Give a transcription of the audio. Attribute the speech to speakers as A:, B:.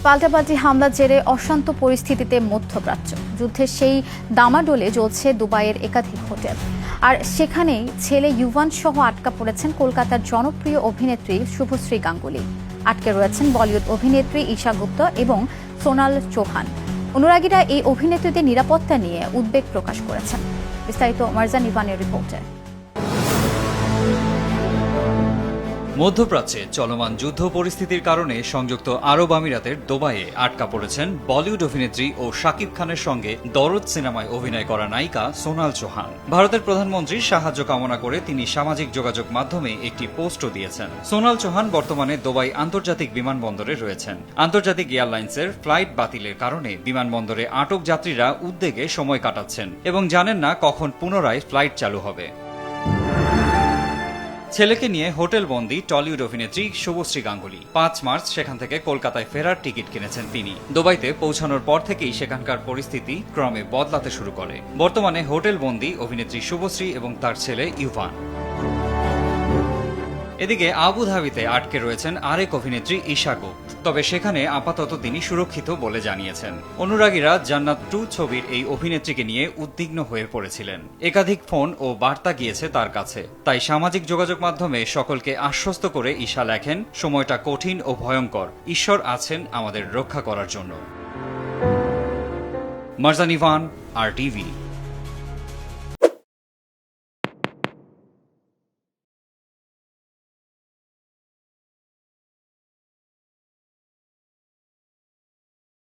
A: পাল্টাপাল্টি হামলার জেরে অশান্ত পরিস্থিতিতে মধ্যপ্রাচ্য যুদ্ধের সেই দামাডোলে জ্বলছে দুবাইয়ের একাধিক হোটেল। আর সেখানেই ছেলে ইউভান সহ আটকা পড়েছেন কলকাতার জনপ্রিয় অভিনেত্রী শুভশ্রী গাঙ্গুলি। আটকে রয়েছেন বলিউড অভিনেত্রী ঈশা গুপ্ত এবং সোনাল চৌহান। অনুরাগীরা এই অভিনেত্রীদের নিরাপত্তা নিয়ে উদ্বেগ প্রকাশ করেছেন। বিস্তারিত মারজান ইভানের রিপোর্টে।
B: মধ্যপ্রাচ্যে চলমান যুদ্ধ পরিস্থিতির কারণে সংযুক্ত আরব আমিরাতের দুবাইয়ে আটকা পড়েছেন বলিউড অভিনেত্রী ও শাকিব খানের সঙ্গে দরদ সিনেমায় অভিনয় করা নায়িকা সোনাল চৌহান। ভারতের প্রধানমন্ত্রীর সাহায্য কামনা করে তিনি সামাজিক যোগাযোগ মাধ্যমে একটি পোস্টও দিয়েছেন। সোনাল চৌহান বর্তমানে দুবাই আন্তর্জাতিক বিমানবন্দরে রয়েছেন। আন্তর্জাতিক এয়ারলাইন্সের ফ্লাইট বাতিলের কারণে বিমানবন্দরে আটক যাত্রীরা উদ্বেগে সময় কাটাচ্ছেন এবং জানেন না কখন পুনরায় ফ্লাইট চালু হবে। ছেলেকে নিয়ে হোটেল বন্দী টলিউড অভিনেত্রী শুভশ্রী গাঙ্গুলি ৫ মার্চ সেখান থেকে কলকাতায় ফেরার টিকিট কিনেছেন তিনি। দুবাইতে পৌঁছানোর পর থেকেই সেখানকার পরিস্থিতি ক্রমে বদলাতে শুরু করে। বর্তমানে হোটেল বন্দী অভিনেত্রী শুভশ্রী এবং তার ছেলে ইউভান। এদিকে আবুধাবিতে আটকে রয়েছেন আরেক অভিনেত্রী ঈশা গুপ্ত। তবে সেখানে আপাতত তিনি সুরক্ষিত বলে জানিয়েছেন। অনুরাগীরা জান্নাত 2 ছবির এই অভিনেত্রীকে নিয়ে উদ্বিগ্ন হয়ে পড়েছিলেন। একাধিক ফোন ও বার্তা গিয়েছে তার কাছে। তাই সামাজিক যোগাযোগ মাধ্যমে সকলকে আশ্বস্ত করে ঈশা লেখেন, সময়টা কঠিন ও ভয়ঙ্কর, ঈশ্বর আছেন আমাদের রক্ষা করার জন্য। মারজান ইভান, RTV।